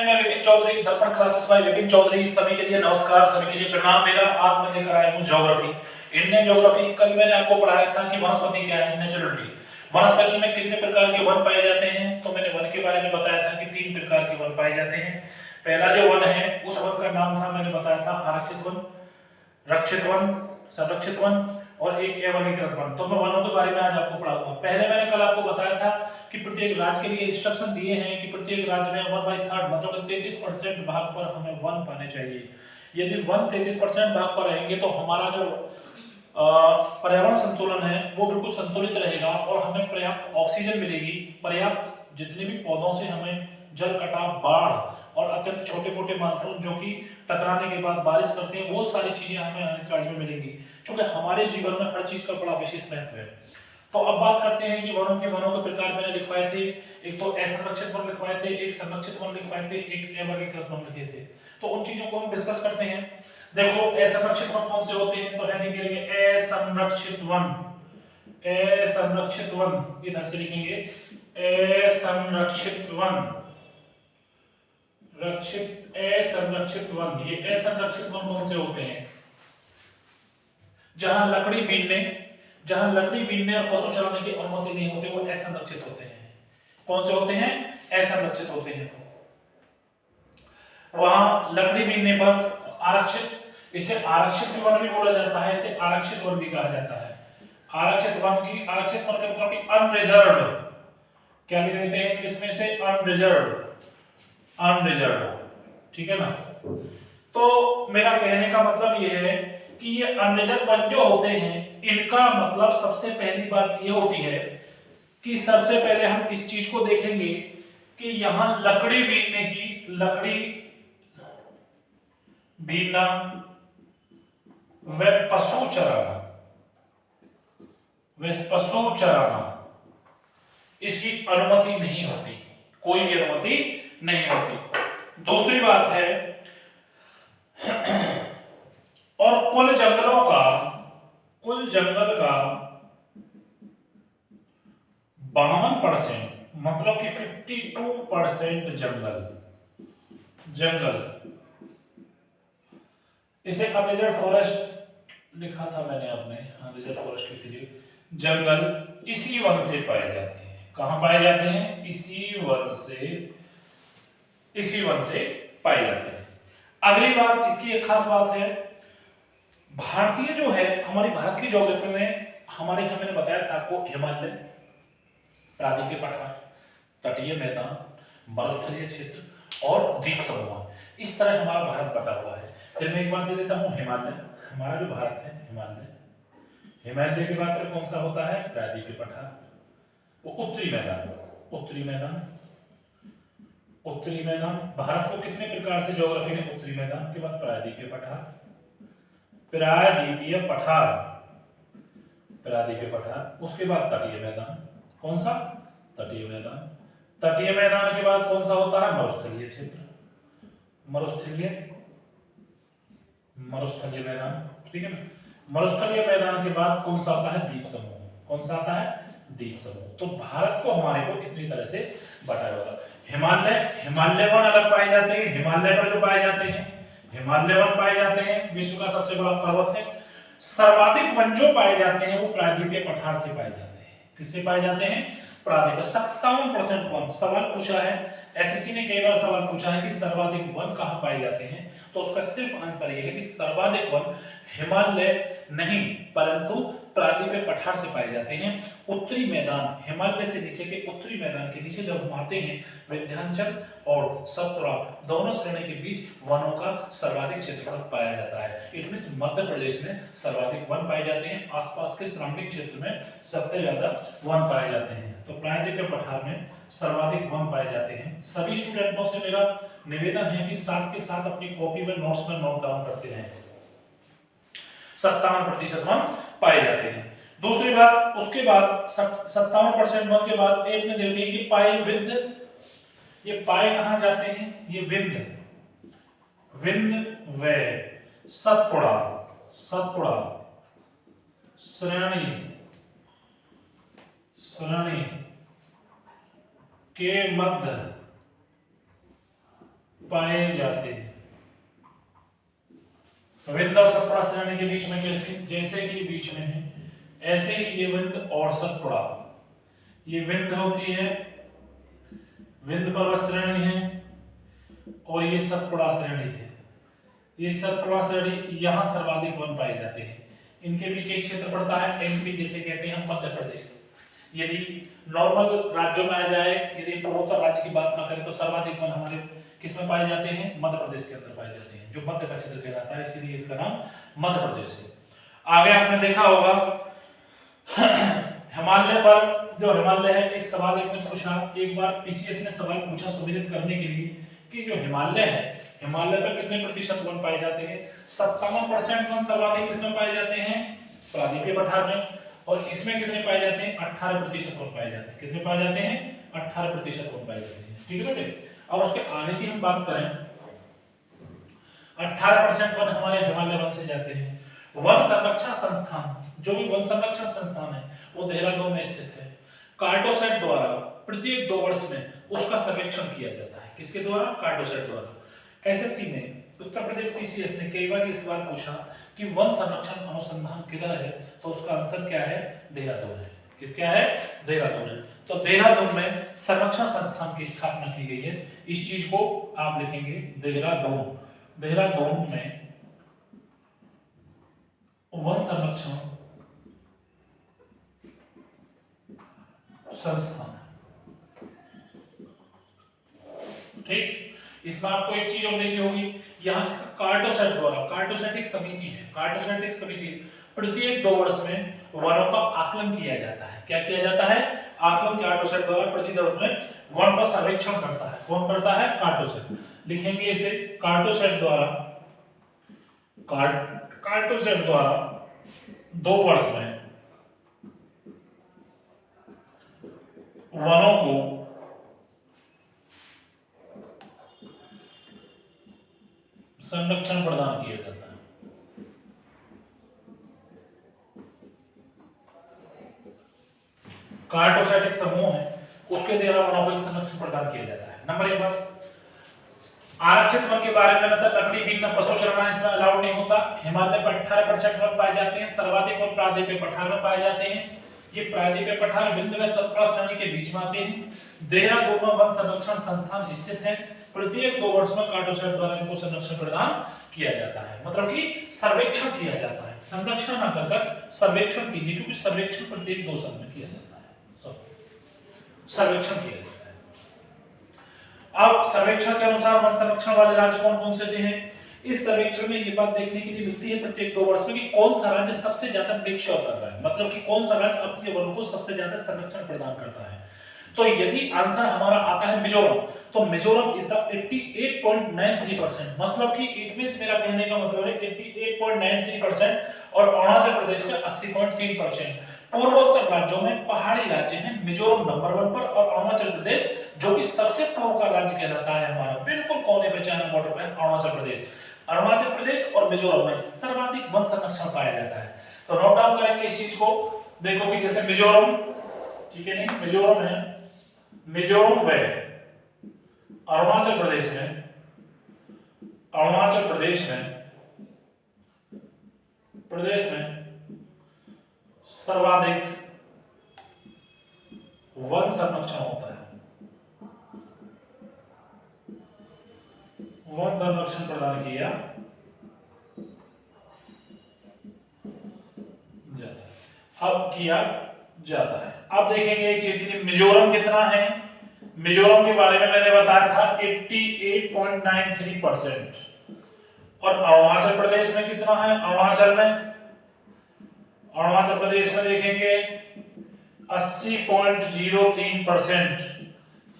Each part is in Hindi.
फ्रेंड, मैं विपिन चौधरी, दर्पण क्लासेस बाय विपिन चौधरी। सभी के लिए नमस्कार, सभी के लिए प्रणाम मेरा। आज मैं लेकर आया हूं ज्योग्राफी, इंडियन ज्योग्राफी। कल मैंने आपको पढ़ाया था कि वनस्पति क्या है, नेचुरलिटी। वनस्पति में कितने प्रकार के वन पाए जाते हैं, तो मैंने वन के बारे में बताया था कि 3 प्रकार के वन पाए जाते हैं। पहला जो वन है उस वन का नाम था, मैंने बताया था आरक्षित वन, रक्षित वन, संरक्षित वन और एक अवर्गीकृत वन। तो मैं वनों के बारे में आज आपको पढ़ाऊंगा। पहले मैंने कल आपको बताया था कि प्रत्येक राज्य के लिए इंस्ट्रक्शन दिए हैं कि प्रत्येक राज्य में 1/3 मतलब 33% भाग पर हमें वन पाने चाहिए। यदि वन 33% भाग पर रहेंगे तो हमारा जो पर्यावरण संतुलन है वो बिल्कुल संतुलित रहेगा और हमें पर्याप्त ऑक्सीजन मिलेगी। पर्याप्त जितने भी पौधों से हमें जल कटाव, बाढ़ और अत्यंत छोटे मोटे मानसून जो कि टकराने के बाद बारिश करते हैं, वो सारी चीजें हमें अनेक राज्य में मिलेंगी, क्योंकि हमारे जीवन में हर चीज का बड़ा विशेष महत्व है। तो अब बात करते हैं कि वनों के प्रकार मैंने लिखवाए थे। एक तो असंरक्षित वन लिखवाए थे, एक संरक्षित वन लिखवाए थे, एक अवर्गीकृत वन लिखे थे। तो उन चीजों को हम डिस्कस करते हैं। देखो असंरक्षित वन कौन से होते हैं, तो हेडिंग करेंगे असंरक्षित वन। असंरक्षित वन इधर से लिखेंगे असंरक्षित वन, रक्षित असंरक्षित वन। ये असंरक्षित वन कौन से होते हैं, जहां लकड़ी बीनने और पशु चराने की अनुमति नहीं होती, वो असंरक्षित होते हैं। कौन से होते हैं, असंरक्षित होते हैं। वहां लकड़ी बीनने पर आरक्षित, इसे आरक्षित वन भी बोला जाता है, इसे आरक्षित वन भी कहा जाता है। आरक्षित वन के मतलब कि अनरिजर्व्ड, क्या लिख देते हैं इसमें से, अनरिजर्व्ड, ठीक है ना। तो मेरा कहने का मतलब यह है कि ये अनरिजर्व वन जो होते हैं, इनका मतलब सबसे पहली बात ये होती है कि सबसे पहले हम इस चीज को देखेंगे कि यहां लकड़ी बीनना व पशु चराना इसकी अनुमति नहीं होती, कोई भी अनुमति नहीं होती। दूसरी बात है, और कुल जंगल का 52% मतलब कि 52% जंगल, इसे अनरिजर्व फॉरेस्ट लिखा था मैंने आपने, अनरिजर्व फॉरेस्ट लिख दीजिए। जंगल इसी वन से पाए जाते हैं। कहां पाए जाते हैं, इसी वन से पाए जाते हैं। अगली बात, इसकी एक खास बात है, भारतीय जो है, हमारी भारत की ज्योग्राफी में हमारे यहां मैंने बताया था आपको, हिमालय, प्रायद्वीपीय पठार, तटीय मैदान, मरुस्थलीय क्षेत्र और द्वीप समूह, इस तरह हमारा भारत बटा हुआ है। फिर मैं एक बात दे देता हूं, हिमालय, हमारा जो भारत है हिमालय के बाद फिर कौन सा होता है, प्रायद्वीपीय पठार, वो उत्तरी मैदान। भारत को कितने प्रकार से ज्योग्राफी ने, उत्तरी मैदान के बाद प्रायद्वीपीय पठार, उसके बाद तटीय मैदान। कौन सा, तटीय मैदान के बाद कौन सा होता है, मरुस्थलीय क्षेत्र, मरुस्थलीय मैदान, ठीक है ना। मरुस्थलीय मैदान के बाद कौन सा आता है, द्वीप समूह। कौन सा आता है, द्वीप समूह। तो भारत को हमारे को इतनी तरह से बताया हुआ। हिमालय वन अलग पाए जाते हैं, हिमालय पर जो पाए जाते हैं, हिमालय वन पाए जाते हैं, विश्व का सबसे बड़ा पर्वत है। सर्वाधिक वन जो पाए जाते हैं वो प्रायद्वीपीय पठार से पाए जाते हैं। किससे पाए जाते हैं, प्रायद्वीपीय। 57% वन। सवाल पूछा है, एसएससी ने कई बार सवाल पूछा है कि सर्वाधिक वन कहां पाए जाते हैं, तो उसका सिर्फ आंसर ये है कि सर्वाधिक वन हिमालय नहीं परंतु प्रायद्वीपीय पठार से पाए जाते हैं। उत्तरी मैदान, हिमालय से नीचे के उत्तरी मैदान के नीचे जब हम आते हैं, विंध्याचल और सतपुड़ा दोनों श्रेणी के बीच वनों का सर्वाधिक क्षेत्रफल पाया जाता है। इट मींस मध्य प्रदेश में सर्वाधिक वन पाए जाते हैं, आसपास के सराउंडिंग क्षेत्र में सबसे ज्यादा वन पाए जाते हैं। तो प्रायद्वीपीय पठार में सर्वाधिक वन पाए जाते हैं। सभी स्टूडेंटों से मेरा निवेदन है कि साथ के साथ अपनी कॉपी में नोट्स में नोट डाउन करते रहें। 57% वन पाए जाते हैं। दूसरी बात, उसके बाद 57% वन के बाद एक ने देखी कि पाए विंध्य, ये पाए कहां जाते हैं, ये विंध्य व सतपुड़ा श्रेणी के मध्य पाए जाते हैं। विंध्य और सतपुड़ा श्रेणी के बीच में कैसे, जैसे कि बीच में है ऐसे ही ये विंध्य और सतपुड़ा, ये विंध्य होती है, विंध्य पर्वत श्रेणी है और ये सतपुड़ा श्रेणी है। ये सतपुड़ा श्रेणी यहाँ सर्वाधिक वन पाए जाते हैं। इनके बीच एक क्षेत्र पड़ता है एमपी, जिसे कहते हैं मध्य प्रदेश। यदि नॉर्मल राज्यों में आ जाए, यदि पूर्वोत्तर राज्य की बात ना करें तो सर्वाधिक वन हमारे किसमें पाए जाते हैं, मध्य प्रदेश के अंदर पाए जाते हैं, जो मध्य का क्षेत्र कहलाता है, इसीलिए इसका नाम मध्य प्रदेश है। आगे आपने देखा होगा हिमालय पर, जो हिमालय है, एक सवाल एक ने पूछा, एक बार पीसीएस ने सवाल पूछा सुविदित करने के लिए कि जो हिमालय है, हिमालय पर कितने प्रतिशत वन पाए जाते हैं। 57% वन सर्वाधिक किसमें पाए जाते हैं, प्रायद्वीपीय पठार में, और इसमें कितने पाए जाते हैं, 18% वन पाए जाते हैं। कितने पाए जाते हैं, 18% वन पाए जाते हैं। ठीक है बेटे। अब उसके आगे की हम बात करें, 18% वन हमारे हिमालय वन से जाते हैं। वन संरक्षण संस्थान, जो भी वन संरक्षण संस्थान है वो देहरादून में स्थित है। कार्टोसैट द्वारा प्रत्येक 2 वर्ष में उसका सर्वेक्षण किया जाता है। किसके द्वारा, कार्टोसैट द्वारा। एसएससी में, उत्तर प्रदेश पीसीएस ने कई बार ये सवाल पूछा कि वन संरक्षण अनुसंधान किधर है, तो उसका आंसर क्या है, देहरादून है। क्या है, देहरादून है। तो देहरादून में संरक्षण संस्थान की स्थापना की गई है। इस चीज को आप लिखेंगे देहरादून। देहरादून में वन संरक्षण संस्थान। ठीक, इसमें आपको एक चीज और देखनी होगी, यहाँ इसका कार्टोसैट द्वारा, कार्टोसैट एक समिति है, कार्टोसैट एक समिति है, प्रत्येक 2 वर्ष में वनों का आकलन किया जाता है। क्या किया जाता है, आकलन कार्टोसैट द्वारा प्रति 2 वर्ष में वन का सर्वेक्षण करता है। कौन करता है, कार्टोसैट। लिखेंगे इसे कार्टोसैट द्वारा, कार्टोसैट द्वारा 2 वर्ष में वनों को संरक्षण प्रदान किया जाता है। कार्टोसैट एक समूह है, उसके द्वारा वनों को एक संरक्षण प्रदान किया जाता है। नंबर 1 बात, आरक्षित वन के बारे में ना लकड़ी बीटना पशु चराना इसमें अलाउड नहीं होता। हिमालय पर 18% वन पाए जाते हैं, सर्वाधिक वन प्रायद्वीपीय पठार में पाए जाते हैं। ये प्रायद्वीपीय पठार विंध्य व सतपुड़ा श्रेणी के बीच में आते हैं। देहरादून में वन संरक्षण संस्थान स्थित है। प्रत्येक 2 वर्ष में कार्टोसैट द्वारा इनको संरक्षण प्रदान किया जाता है, मतलब कि सर्वेक्षण किया जाता है। संरक्षण न कर सर्वेक्षण कीजिए, क्योंकि सर्वेक्षण प्रत्येक 2 साल में किया जाता है। सर्वेक्षण किया जाता है। अब सर्वेक्षण के अनुसार वन संरक्षण वाले राज्य कौन कौन से हैं। इस सर्वेक्षण में ये बात देखने के लिए मिलती है प्रत्येक 2 वर्ष में कि कौन सा राज्य सबसे ज्यादा मेक श्योर कर रहा है, मतलब कि कौन सा राज्य अपने वनों को सबसे ज्यादा संरक्षण प्रदान करता है। तो यदि आंसर हमारा आता है मिजोरम, तो मिजोरम इज द 88.93%, मतलब कि इट मींस, मेरा कहने का मतलब है 88.93%, और अरुणाचल प्रदेश में 80.3%। पूर्वोत्तर राज्यों में पहाड़ी राज्य हैं, मिजोरम नंबर 1 पर, और अरुणाचल प्रदेश जो कि सबसे पूर्व का राज्य कहलाता है हमारा, बिल्कुल कोने पे चाइना बॉर्डर पे अरुणाचल प्रदेश। अरुणाचल प्रदेश और मिजोरम में सर्वाधिक वन संरक्षण पाया जाता है। तो नोट डाउन करेंगे इस चीज को। देखो कि जैसे मिजोरम, ठीक है, नहीं मिजोरम है, मिजोरम व अरुणाचल प्रदेश में, अरुणाचल प्रदेश में सर्वाधिक वन संरक्षण होता है, वन संरक्षण प्रदान किया जाता है। अब किया जाता है। अब देखेंगे एक चीज कि मिजोरम कितना है। मिजोरम के बारे में मैंने बताया था 88.93%, और अरुणाचल प्रदेश में कितना है। अरुणाचल प्रदेश में देखेंगे 80.03%,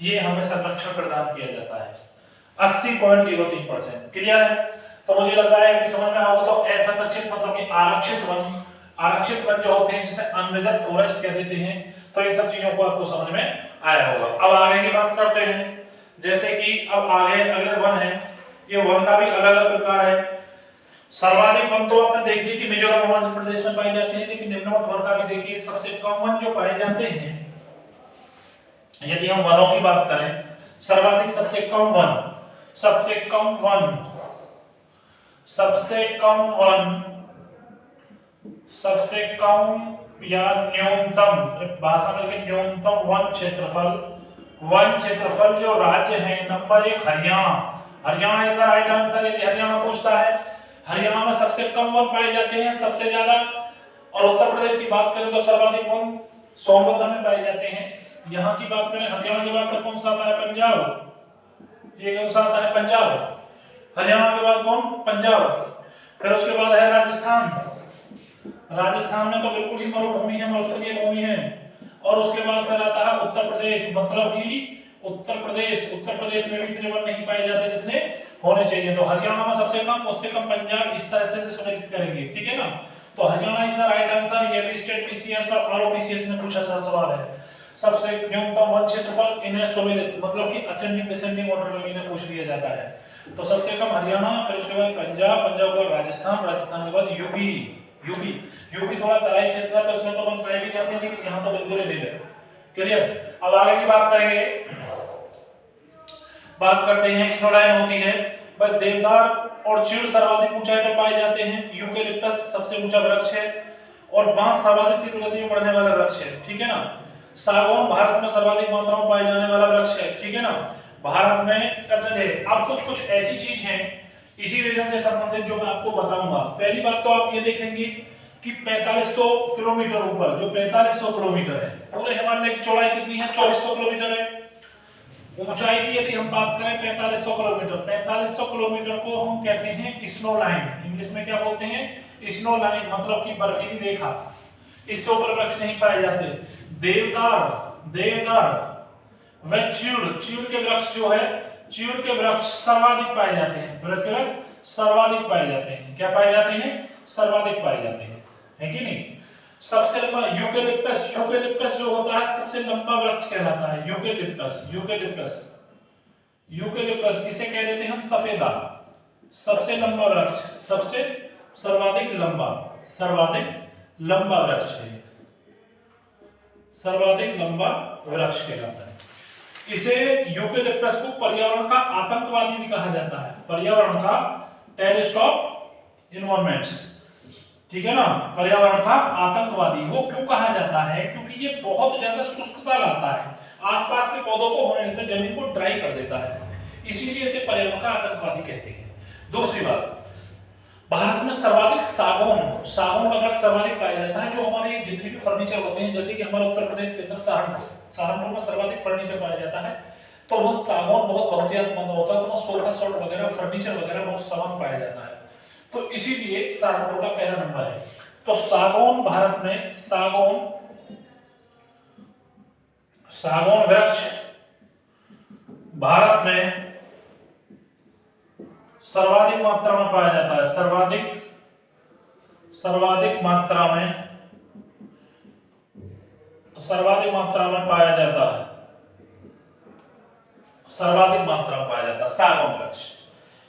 ये हमें संरक्षण प्रदान किया जाता है। 80.03%, क्लियर है। तो मुझे लग रहा है कि समझ में आओगे। तो असंरक्षित मतलब कि आरक्षित वन जो होते हैं, जिसे अनरिजर्व फॉरेस्ट कह देते हैं। तो ये सब चीजों को आपको समझ में आया होगा। अब आगे की बात करते हैं, जैसे कि अब आगे अगले वन है, ये वन का भी अलग अलग प्रकार है। सर्वाधिक वन तो आपने देख लिया कि मिजोरम अरुणाचल प्रदेश में पाए जाते हैं, लेकिन निम्नवत वन का भी देखिए। सबसे कम वन जो पाए जाते हैं, यदि हम वनों की बात करें, सर्वाधिक सबसे कम वन सबसे कम वन, सबसे कम वन, सबसे कम या न्यूनतम, भाषा में न्यूनतम वन क्षेत्रफल, वन क्षेत्रफल जो राज्य है number 1 Haryana, Haryana is the right answer. यदि हरियाणा पूछता है, हरियाणा में सबसे कम वन पाए जाते हैं, सबसे ज्यादा। और उत्तर प्रदेश की बात करें तो सर्वाधिक वन सोनभद्र में पाए जाते हैं। यहाँ की बात करें, हरियाणा की बात करें, कौन सा आता है? पंजाब। ये कौन सा आता है? पंजाब। हरियाणा के बाद कौन? पंजाब। फिर उसके बाद है राजस्थान। राजस्थान में तो बिल्कुल ही मरुभूमि है, मरुस्थलीय भूमि है। और उसके बाद फिर आता है उत्तर प्रदेश, मतलब कि उत्तर प्रदेश में भी इतने वन नहीं पाए जाते जितने होने चाहिए। तो हरियाणा में सबसे कम, उससे कम पंजाब, इस तरह से सुनिश्चित करेंगे, ठीक है ना। तो Haryana is the right answer. ये भी स्टेट पीसीएस और आरओपीसीएस ने पूछा सा सवाल है। सबसे न्यूनतम वन क्षेत्रफल इन्हें सुमेलित, मतलब कि असेंडिंग डिसेंडिंग ऑर्डर में इन्हें पूछ लिया जाता है। तो सबसे कम हरियाणा, फिर उसके बाद पंजाब, पंजाब के बाद राजस्थान, राजस्थान के बाद यूपी। यूपी थोड़ा तराई क्षेत्र है तो इसमें तो वन पाए भी जाते हैं, लेकिन यहाँ तो बिल्कुल ही नहीं है। क्लियर। अब आगे की बात करेंगे, बात करते हैं स्नोलाइन होती है। भाई देवदार और चीड़ सर्वाधिक ऊंचाई पर पाए जाते हैं। यूकेलिप्टस सबसे ऊंचा वृक्ष है और बांस सर्वाधिक तीव्र गति में बढ़ने वाला वृक्ष है, ठीक है ना। सागौन भारत में सर्वाधिक मात्रा में पाए जाने वाला वृक्ष है, ठीक है ना। भारत में करते थे। अब कुछ ऐसी चीज है इसी रीजन से संबंधित जो मैं आपको बताऊंगा। पहली बात तो आप ये देखेंगे कि 4500 किलोमीटर ऊपर, जो 4500 किलोमीटर है, पूरे हिमालय की चौड़ाई कितनी है? 2400 किलोमीटर है। ऊंचाई की यदि हम बात करें 4500 किलोमीटर, 4500 किलोमीटर को हम कहते हैं स्नो लाइन। इंग्लिश में क्या बोलते हैं? स्नो लाइन, मतलब कि बर्फीली रेखा। इससे ऊपर वृक्ष नहीं पाए जाते। देवदार व चीड़ के वृक्ष जो है, चीड़ के वृक्ष सर्वाधिक पाए जाते हैं। वृक्ष सर्वाधिक पाए जाते हैं। क्या पाए जाते हैं? सर्वाधिक पाए जाते हैं, है कि नहीं। सबसे लंबा यूकेलिप्टस जो होता है सबसे लंबा वृक्ष कहलाता है। यूकेलिप्टस इसे कह देते हैं हम सफेदा। सबसे लंबा वृक्ष, सबसे सर्वाधिक लंबा वृक्ष है, सर्वाधिक लंबा वृक्ष कहलाता है। इसे यूकेलिप्टस को पर्यावरण का आतंकवादी भी कहा जाता है। पर्यावरण का टेररिस्ट ऑफ एनवायरमेंट्स, ठीक है ना। पर्यावरण का आतंकवादी वो क्यों कहा जाता है? क्योंकि ये बहुत ज्यादा शुष्कता लाता है, आसपास के पौधों को होने देता है, जमीन को ड्राई कर देता है, इसीलिए इसे पर्यावरण का आतंकवादी कहते हैं। दूसरी बात, भारत में सर्वाधिक सागौन का वृक्ष सर्वाधिक पाया जाता है। जो हमारे जितने भी फर्नीचर होते हैं, जैसे कि हमारे उत्तर प्रदेश के अंदर सहारनपुर में सर्वाधिक फर्नीचर पाया जाता है, तो वह सागौन बहुत ज़्यादा होता है। तो सोफा सेट वगैरह, फर्नीचर वगैरह बहुत सामान पाया जाता है, तो इसीलिए सहारनपुर का पहला नंबर है। तो सागौन भारत में, सागौन वृक्ष भारत में सर्वाधिक मात्रा में पाया जाता है। सर्वाधिक मात्रा में पाया जाता है। सर्वाधिक मात्रा में पाया जाता है सागौन वृक्ष।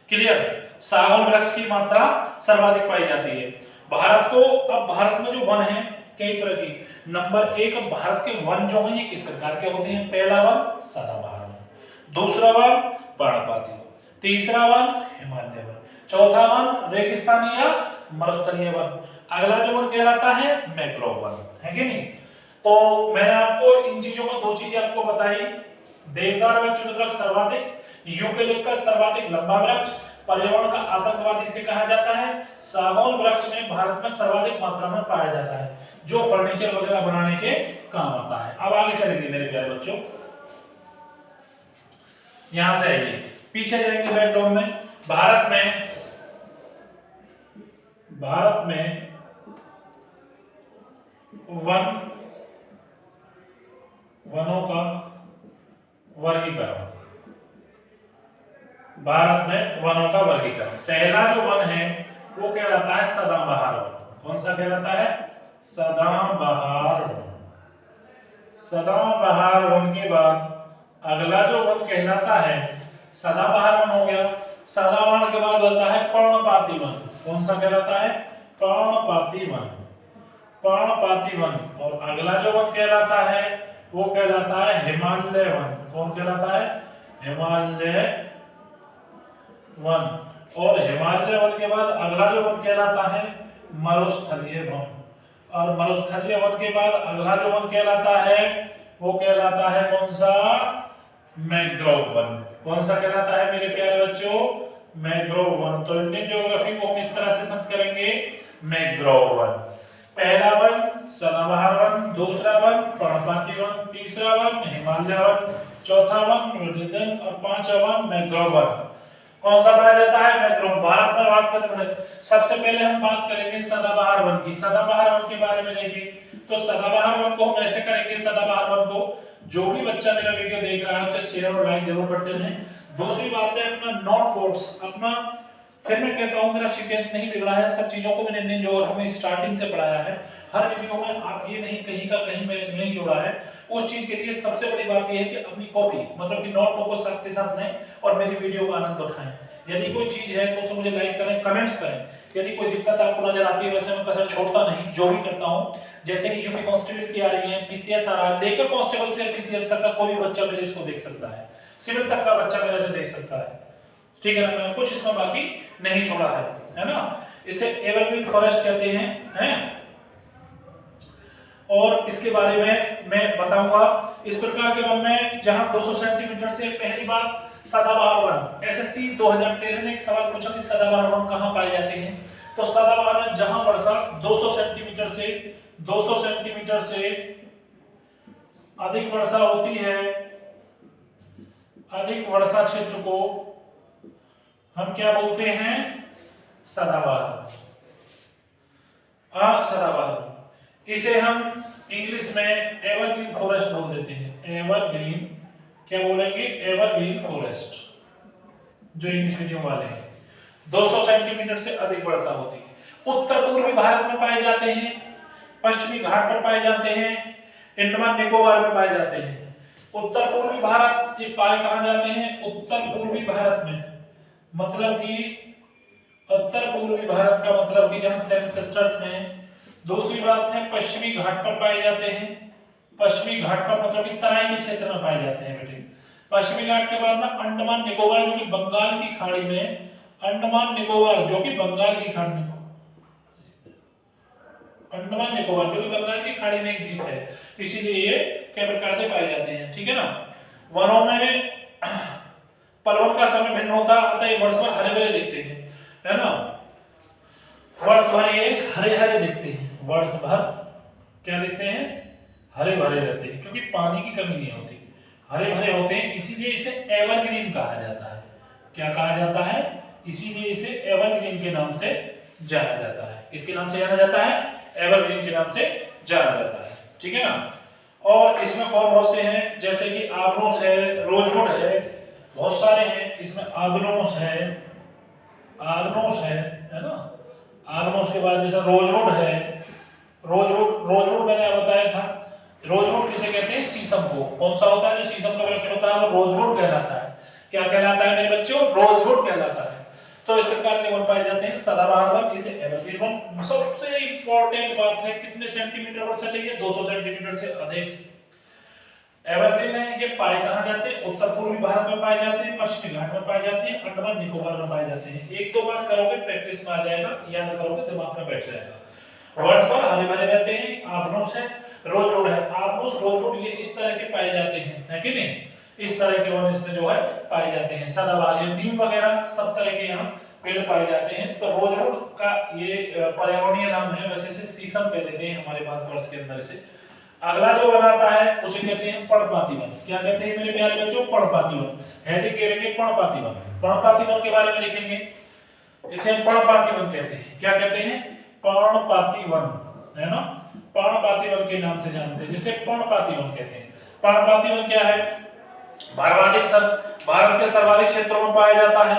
क्लियर। सागौन वृक्ष की मात्रा सर्वाधिक पाई जाती है। भारत में जो वन है कई तरह की। नंबर 1, भारत के वन जो हैं ये किस प्रकार के होते हैं? पहला वन सदाबहार वन, दूसरा वन पर्णपाती वन, तीसरा वन हिमालय वन, चौथा वन रेगिस्तानी या मरुस्थलीय वन, अगला जो वन कहलाता है मैंग्रोव वन, है कि नहीं। तो मैंने आपको इन चीजों में 2 चीजें आपको बताई। देवदार व चीड़ वृक्ष सर्वाधिक, यूकेलिप्टस सर्वाधिक लंबा वृक्ष, पर्यावरण का आतंकवादी से कहा जाता है। सागौन वृक्ष में भारत में सर्वाधिक मात्रा में पाया जाता है, जो फर्नीचर वगैरह बनाने के काम आता है। अब आगे चलेंगे मेरे प्यारे बच्चों, यहां से आइए पीछे जाएंगे बैकग्राउंड में। भारत में वनों का वर्गीकरण। भारत में वनों का वर्गीकरण, पहला जो वन है वो कहलाता है सदाबहार वन। कौन सा कहलाता है? सदाबहार वन। सदाबहार वन के बाद अगला जो वन कहलाता है, सदाबहार वन हो गया। सदाबहार के बाद होता है पर्णपाती वन। कौन सा कहलाता है? पर्णपाती वन। और अगला जो वन कहलाता है वो कहलाता है हिमालय वन। कौन कहलाता है? हिमालय वन, और हिमालय वन के बाद अगला जो वन कहलाता है मरुस्थलीय वन, और मरुस्थलीय वन के बाद अगला जो वन कहलाता है वो कहलाता है कौन सा? Mangrove one. कौन सा कहलाता है मेरे प्यारे बच्चों? Mangrove one. तो इंडियन ज्योग्राफी को हम इस तरह से समझ करेंगे, मैंग्रोव वन। पहला वन सदाबहार वन, दूसरा वन पर्णपाती वन, तीसरा वन हिमालय वन, चौथा वन रोडोडेंड्रन और पांचवा वन मैंग्रोव वन। कौन सा पाया जाता है? मैंग्रोव। भारत में बात करें सबसे पहले हम बात करेंगे सदाबहार वन की। सदाबहार वन के बारे में देखिए तो सदाबहार वन को हम ऐसे करेंगे, सदाबहार वन को जो भी बच्चा मेरा वीडियो देख रहा है उसे शेयर और लाइक जरूर करते रहें। दूसरी बात है अपना नोट बोर्ड्स, अपना फिर मैं कहता हूं मेरा सीक्वेंस नहीं बिगड़ा है, सब चीजों को मैंने इंडियन ज्योग्राफी में स्टार्टिंग से पढ़ाया है। हर वीडियो में आप ये नहीं कहीं का कहीं मैंने नहीं जोड़ा है। उस चीज के लिए सबसे बड़ी बात ये है कि अपनी कॉपी मतलब कि नोटबुक को साथ के साथ लें और मेरी वीडियो का आनंद उठाएं। यदि कोई चीज है तो उसे मुझे लाइक करें, कमेंट्स करें। यदि कोई दिक्कत आपको नजर आती है, वैसे मैं कसर छोड़ता नहीं, जो भी करता हूं। जैसे कि यूपी कांस्टेबल की आ रही है, पीसीएस आ रहा है, लेकर कांस्टेबल से पीसीएस तक का कोई भी बच्चा मेरे इसको देख सकता है, सिविल तक का बच्चा मेरे से देख सकता है। ठीक है ना, मैंने कुछ इसमें बाकी नहीं छोड़ा है ना। इसे एवरग्रीन फॉरेस्ट कहते हैं। और इसके बारे में मैं बताऊंगा। इस प्रकार के वन में जहां 200 सेंटीमीटर से, पहली बात सदाबहार वन, एसएससी 2013 ने एक सवाल पूछा कि सदाबहार वन कहां पाए जाते हैं। तो सदाबहार वन जहां वर्षा 200 सेंटीमीटर से अधिक वर्षा होती है, अधिक वर्षा क्षेत्र को हम क्या बोलते हैं? सदाबहार। सदाबहार, इसे हम इंग्लिश में एवरग्रीन फॉरेस्ट बोल देते हैं। एवरग्रीन, क्या बोलेंगे? एवरग्रीन फॉरेस्ट, जो इंग्लिश मीडियम वाले हैं। 200 सेंटीमीटर से अधिक वर्षा होती है। उत्तर पूर्वी भारत में पाए जाते हैं, पश्चिमी घाट पर पाए जाते हैं, अंडमान निकोबार में पाए जाते हैं। उत्तर पूर्वी भारत ये पाए कहां जाते हैं? उत्तर पूर्वी भारत में, मतलब कि उत्तर पूर्वी भारत का मतलब कि जहां सेवन क्लस्टर्स हैं। दूसरी बात है पश्चिमी घाट पर पाए जाते हैं। पश्चिमी घाट पर मतलब कि तराई के क्षेत्र में पाए जाते हैं बेटे। पश्चिमी घाट के बाद में अंडमान निकोबार जो कि बंगाल की खाड़ी में, अंडमान निकोबार जो कि बंगाल की खाड़ी में, अंडमान निकोबार जो कि बंगाल की खाड़ी में एक द्वीप है, इसीलिए ये कई प्रकार से पाए जाते हैं। ठीक है ना। वनों में पलवन का समय भिन्न होता है, अतः वर्ष भर हरे भरे दिखते हैं, है ना। वर्ष भर ये हरे हरे दिखते हैं, वर्ष भर क्या दिखते हैं? हरे भरे रहते हैं, क्योंकि पानी की कमी नहीं होती, हरे भरे होते हैं, इसीलिए इसे एवरग्रीन कहा जाता है। क्या कहा जाता है? इसीलिए इसे एवरग्रीन के नाम से जाना जाता है। किसके नाम से जाना जाता है? एवरग्रीन के नाम से जाना जाता है। ठीक है ना। और इसमें और बहुत से हैं, जैसे कि आग्नोस है, रोजवुड है, बहुत सारे हैं। इसमें आग्नोस है ना। आग्नोस के बाद जैसे रोजवुड है, रोजवुड मैंने बताया था। रोजवुड किसे कहते हैं? शीशम को। कौन सा होता है जो शीशम का वृक्ष होता है वो रोजवुड कहलाता है। क्या कहलाता है मेरे बच्चों? रोजवुड कहलाता है। तो इस प्रकार के वन पाए जाते हैं। सदाबहार वन, इसे एवरग्रीन वन। सबसे इंपॉर्टेंट बात है कितने सेंटीमीटर वर्षा चाहिए? 200 सेंटीमीटर से अधिक। एवरग्रीन है, ये पाए कहां जाते हैं? उत्तर पूर्वी भारत में पाए जाते हैं, पश्चिमी घाट में पाए जाते हैं, अंडमान निकोबार में पाए जाते हैं। एक दो बार करोगे प्रैक्टिस में आ जाएगा, याद करोगे दिमाग में बैठ जाएगा। वर्ष भर हरे भरे रहते हैं। आग्नोस है, रोजवुड है। आग्नोस, रोजवुड ये इस तरह के पाए जाते हैं, है कि नहीं? इस तरह के वन इसमें जो है पाए जाते हैं। सदाबहार, नीम वगैरह सब तरह के यहाँ पेड़ पाए जाते हैं। तो रोजवुड का ये पर्यावरणीय नाम है, वैसे इसे शीशम कह देते हैं हमारे भारतवर्ष के अंदर से। अगला जो वन आता है उसे कहते हैं पर्णपाती वन। क्या कहते हैं मेरे प्यारे बच्चों? पर्णपाती वन। हेडिंग करेंगे पर्णपाती वन। पर्णपाती वन के बारे में लिखेंगे, इसे हम पर्णपाती वन कहते हैं। क्या कहते हैं? पर्णपाती वन, है ना। पर्णपाती वन के नाम से जानते हैं, जिसे पर्णपाती वन कहते हैं। पर्णपाती वन क्या है? भारत के सर्वाधिक क्षेत्रों में पाया जाता है।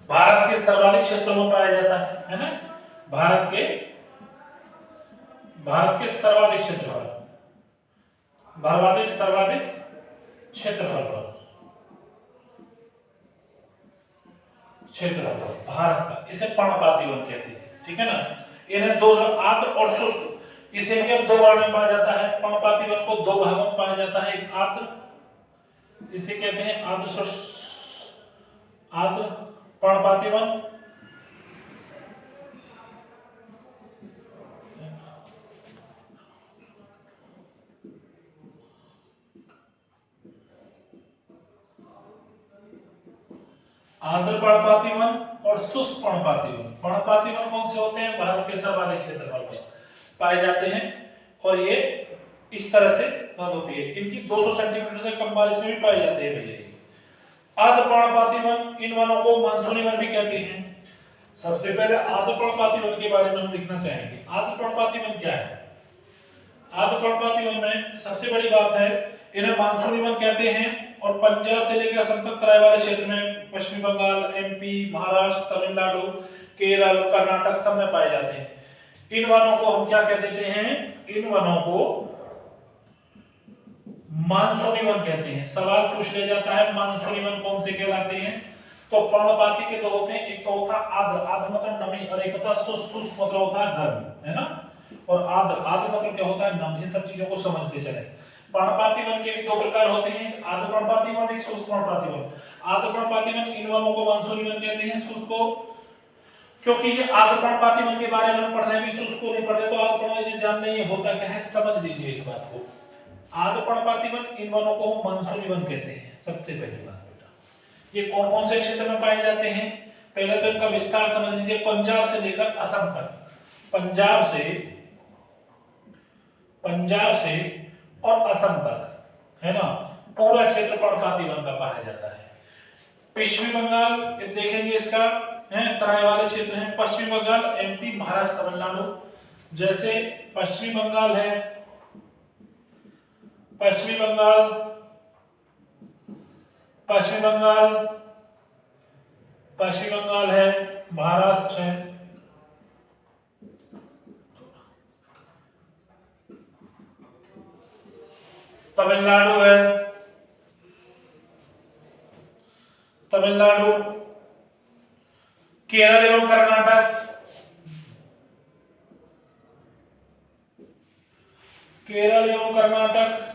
भारत के सर्वाधिक क्षेत्रों में पाया जाता है ना। भारत के सर्वाधिक क्षेत्रफल, सर्वाधिक क्षेत्रफल भारत का, इसे पर्णपाती वन कहते हैं। ठीक है ना। इन्हें दो आर्द्र और शुष्क, इसे भी अब दो भाग में पाया जाता है। पर्णपाती वन को दो भागों में पाया जाता है, एक आर्द्र, इसे कहते हैं आर्द्र शुष्क, आर्द्र पर्णपाती वन, आर्द्र पर्णपाती वन और शुष्क पर्णपाती वन। पर्णपाती वन कौन से होते हैं? भारत के सर्वाधिक क्षेत्रफल पर पाए जाते हैं और ये इस तरह से बंद होती है। इनकी 200 सेंटीमीटर से कम बारिश में भी पाए जाते हैं भैया। आर्द्र पर्णपाती वन, इन वनों को मानसूनी वन भी कहते हैं। सबसे पहले आर्द्र पर्णपाती वन के बारे में हम लिखना चाहेंगे। आर्द्र पर्णपाती वन क्या है? आर्द्र पर्णपाती वन में सबसे बड़ी बात है, इन्हें मानसूनी वन कहते हैं और पंजाब से लेकर असम तक तराई वाले क्षेत्र में, पश्चिमी बंगाल, एमपी, महाराष्ट्र, तमिलनाडु, केरल, कर्नाटक सब में पाए जाते हैं। इन वनों को हम क्या कह देते हैं? इन वनों को मानसूनी वन कहते हैं। सवाल पूछ लिया जाता है मानसूनी वन कौन से कहलाते हैं? तो पर्णपाती के दो होते हैं, एक तो होता आर्द्र, आर्द्र मतलब नमी, और एक होता शुष्क, शुष्क मतलब होता है गर्म, है ना। और आर्द्र, आर्द्र मतलब क्या होता है? नम। इन सब चीजों को समझते चले। पर्णपाती वन के भी दो प्रकार होते हैं, आर्द्र पर्णपाती वन, एक शुष्क पर्णपाती वन। आर्द्र पर्णपाती वन, इन वनों को मानसूनी वन कहते हैं, शुष्क को, क्योंकि ये आर्द्र पर्णपाती वन के बारे में हम पढ़ रहे हैं, शुष्क को नहीं पढ़ रहे, तो आर्द्र पर्णपाती जान नहीं होता क्या है, समझ लीजिए इस बात को। आर्द्र पर्णपाती वन, इन वनों को हम मानसूनी वन कहते हैं। सबसे पहली बात बेटा, ये कौन कौन से क्षेत्र में पाए जाते हैं? पहले तो इनका विस्तार समझ लीजिए। पंजाब से लेकर असम तक, पंजाब से और असम तक, है ना, पूरा क्षेत्र पर्णपाती वन का पाया जाता है। पश्चिमी बंगाल देखेंगे, इसका है तराई वाले क्षेत्र हैं, पश्चिमी बंगाल, एमपी, महाराष्ट्र, तमिलनाडु। जैसे पश्चिमी बंगाल है, पश्चिमी बंगाल, पश्चिमी बंगाल, पश्चिमी बंगाल है, महाराष्ट्र है, तमिलनाडु है, तमिलनाडु, केरल एवं कर्नाटक, केरल एवं कर्नाटक,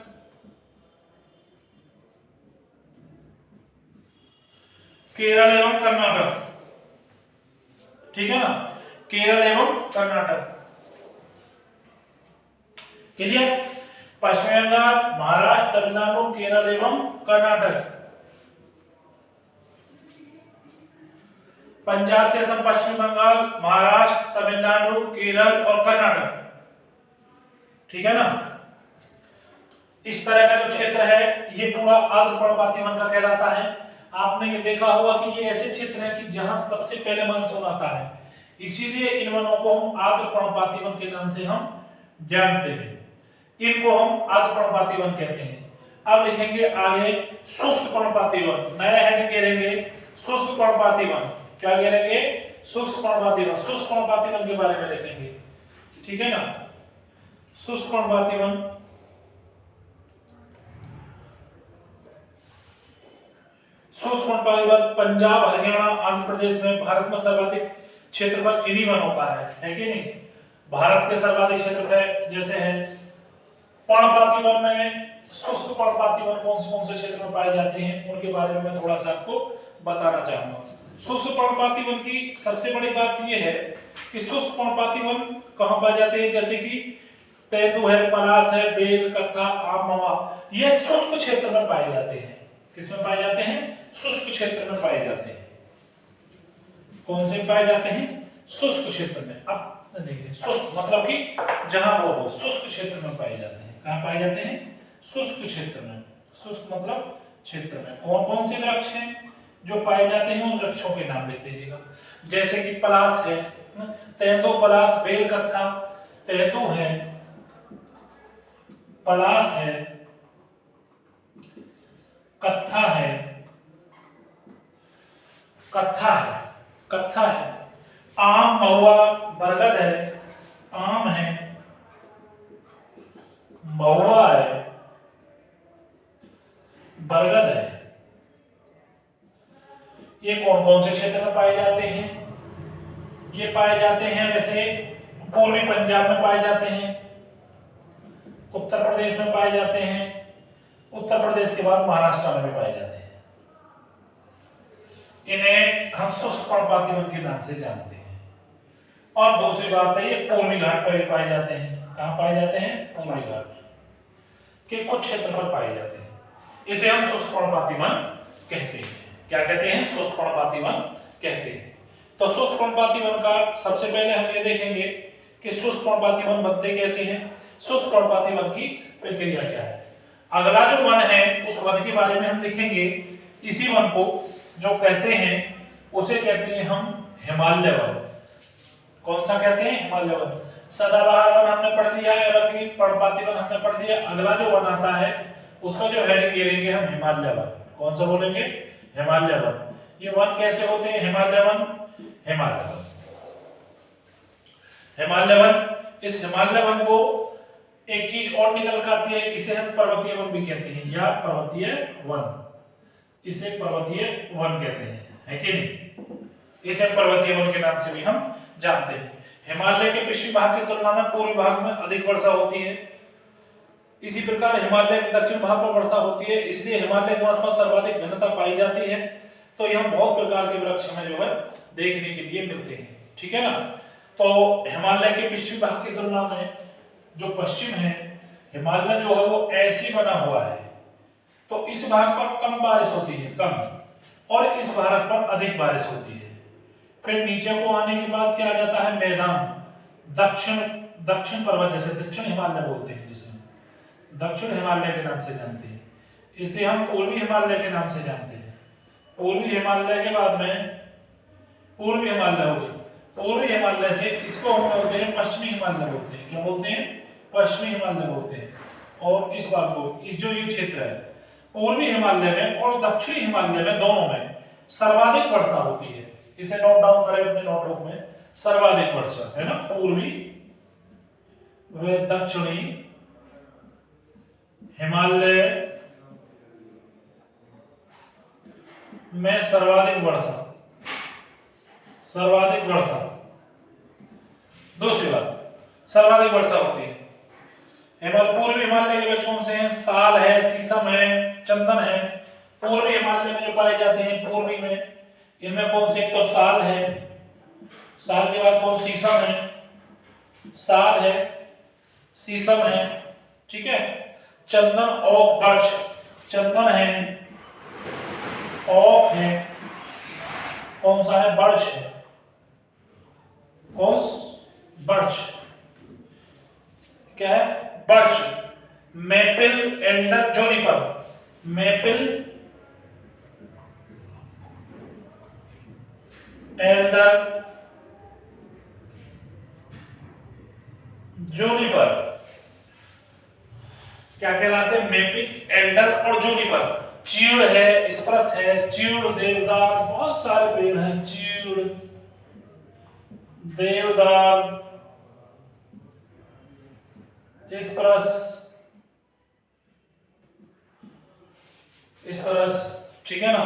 केरल एवं कर्नाटक, ठीक है ना, केरल एवं कर्नाटक। क्लियर? पश्चिम बंगाल, महाराष्ट्र, तमिलनाडु, केरल एवं कर्नाटक। पंजाब से असम, पश्चिम बंगाल, महाराष्ट्र, तमिलनाडु, केरल और कर्नाटक, ठीक है ना। इस तरह का जो क्षेत्र है ये पूरा आर्द्र पर्णपाती वन का कहलाता है। आपने ये देखा होगा कि ये ऐसे क्षेत्र है कि जहां सबसे पहले मानसून आता है, इसीलिए इन वनों को हम आर्द्र पर्णपाती वन के नाम से हम जानते हैं। इनको हम आर्द्र पर्णपाती वन कहते हैं। अब लिखेंगे आगे शुष्क पर्णपाती वन, नया हेडिंग करेंगे शुष्क पर्णपाती वन। क्या करेंगे? शुष्क पर्णपाती वन। शुष्क पर्णपाती वन के बारे में लिखेंगे, ठीक है ना। शुष्क पर्णपाती वन, शुष्क पर्णपाती वन पंजाब, हरियाणा, आंध्र प्रदेश में भारत में सर्वाधिक क्षेत्रफल इन्हीं वनों का है कि नहीं? भारत के सर्वाधिक क्षेत्रफल जैसे है पर्णपाती वन में, शुष्क पर्णपाती वन कौन से क्षेत्र में पाए जाते हैं उनके बारे में मैं थोड़ा सा आपको बताना चाहूंगा। शुष्क पर्णपाती वन की सबसे बड़ी बात यह है कि शुष्क पर्णपाती वन कहां पाए जाते हैं? जैसे कि तेंदू है, पलाश है, बेल, कत्था, आम, मवा, ये शुष्क क्षेत्र में पाए जाते हैं। किसमें पाए जाते हैं? शुष्क क्षेत्र में पाए जाते हैं। कौन से पाए जाते हैं? शुष्क क्षेत्र में। अब देखिए शुष्क मतलब कि जहां वो हो, शुष्क क्षेत्र में पाए जाते हैं। कहां पाए जाते हैं? शुष्क क्षेत्र में। शुष्क मतलब क्षेत्र में। कौन कौन से वृक्ष हैं जो पाए जाते हैं? उन वृक्षों के नाम लिख लीजिएगा। जैसे कि पलाश है, तेंदू, पलाश, बेल, कत्था। तेंदू है, पलाश है, कत्था है, कत्था है, आम, महुआ, बरगद है, आम है, महुआ है, बरगद है। ये कौन कौन से क्षेत्र में पाए जाते हैं? ये पाए जाते हैं जैसे पूर्वी पंजाब में पाए जाते हैं, उत्तर प्रदेश में पाए जाते हैं, उत्तर प्रदेश के बाद महाराष्ट्र में भी पाए जाते हैं। इन्हें हम शुष्क पर्णपाती वन के नाम से जानते हैं। और दूसरी बात है, ये पूर्वी घाट पर भी पाए जाते हैं। कहाँ पाए जाते हैं? पूर्वी घाट के कुछ क्षेत्र पर पाए जाते हैं। इसे हम शुष्क पर्णपाती वन कहते हैं। क्या कहते हैं? शुष्क पर्णपाती वन कहते हैं। तो शुष्क पर्णपाती वन का सबसे पहले हम ये देखेंगे कि शुष्क पर्णपाती वन बनते कैसे हैं, शुष्क पर्णपाती वन की प्रक्रिया क्या है। अगला जो वन है उस वन के बारे में हम देखेंगे। इसी वन को जो कहते हैं उसे कहते हैं हम हिमालय वन। कौन सा कहते हैं? हिमालय वन। सदाबहार वन हमने पढ़ लिया है, रंगीन पर्णपाती वन हमने पढ़ लिया। अगला जो वन आता है उसका जो हेडिंग ये लेंगे हम हिमालय वन। कौन सा बोलेंगे? हिमालय वन। ये वन कैसे होते हैं? Himalaya one, Himalaya one, Himalaya one. इस हिमालय वन को एक चीज और निकल कर आती है, इसे हम पर्वतीय वन भी कहते हैं, या पर्वतीय वन। इसे पर्वतीय वन कहते हैं, है कि नहीं? इसे पर्वतीय वन के नाम से भी हम जानते हैं। हिमालय के पश्चिमी भाग की तुलना में पूर्वी भाग में अधिक वर्षा होती है। इसी प्रकार हिमालय के दक्षिण भाग पर वर्षा होती है, इसलिए हिमालय के वनस्पति सर्वाधिक घनता पाई जाती है। तो यह बहुत प्रकार के वृक्ष हमें जो है देखने के लिए मिलते हैं, ठीक है ना। तो हिमालय के पश्चिमी भाग की तुलना में जो पश्चिम है, हिमालय जो है वो ऐसी बना हुआ है, तो इस भाग पर कम बारिश होती है, कम, और इस भाग पर अधिक बारिश होती है। फिर नीचे को आने के बाद क्या आ जाता है? मैदान, दक्षिण पर्वत, जैसे दक्षिण हिमालय बोलते हैं, जिसे दक्षिण हिमालय के नाम से जानते हैं। इसे हम पूर्वी हिमालय के नाम से जानते हैं। पूर्वी हिमालय के बाद में पूर्वी हिमालय हो गया। पूर्वी हिमालय से इसको हम बोलते हैं पश्चिमी हिमालय बोलते हैं। क्या बोलते हैं? पश्चिमी हिमालय बोलते हैं। और इस बात को, इस जो ये क्षेत्र है पूर्वी हिमालय में और दक्षिणी हिमालय में, दोनों में सर्वाधिक वर्षा होती है। इसे नोट डाउन करें अपने नोटबुक में, सर्वाधिक वर्षा है ना, पूर्वी व दक्षिणी हिमालय में सर्वाधिक वर्षा, सर्वाधिक वर्षा। दूसरी बात, सर्वाधिक वर्षा होती है। पूर्वी हिमालय के वृक्ष कौन से हैं? साल है, शीशम है, चंदन है। पूर्वी हिमालय में जो पाए जाते हैं पूर्वी में, इनमें कौन से? एक तो साल है, साल के बाद कौन? शीशम है, साल है, शीशम है, ठीक है। चंदन, ओक, बर्च। चंदन है, ओक है, कौन सा है? बर्च है। कौन? बर्च। क्या है? Birch. Maple, alder, juniper. Maple, alder, juniper क्या कहलाते हैं? मेपिक, एल्डर और जूनिपर। चीड़ है, स्पर्श है, चीड़, देवदार, बहुत सारे पेड़ हैं। चीड़, देवदार, स्पर्श, स्पर्श, ठीक है ना।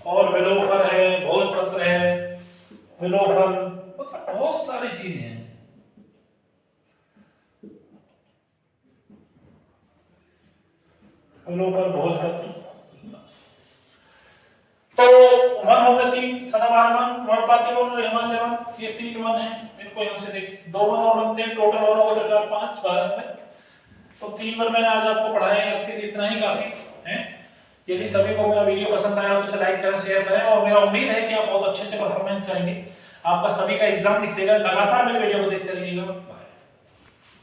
और विलोफर है, भोजपत्र है, विलोफर, मतलब बहुत सारी चीजें हैं। विलोफर, भोजपत्र। तो वन हो गए तीन, सदाबहार वन, पर्णपाती वन और हिमालय वन। ये तीन वन है। इनको यहां से देखिए, दो वन और बनते हैं, टोटल वन हो गए 5 भारत में। तो तीन वन मैंने आज आपको पढ़ाया, आज के लिए इतना ही काफी है। यदि सभी को मेरा वीडियो पसंद आया तो इसे लाइक करें, शेयर करें, और मेरा उम्मीद है कि आप बहुत अच्छे से परफॉर्मेंस करेंगे। आपका सभी का एग्जाम निकलेगा। लगातार मेरे वीडियो को देखते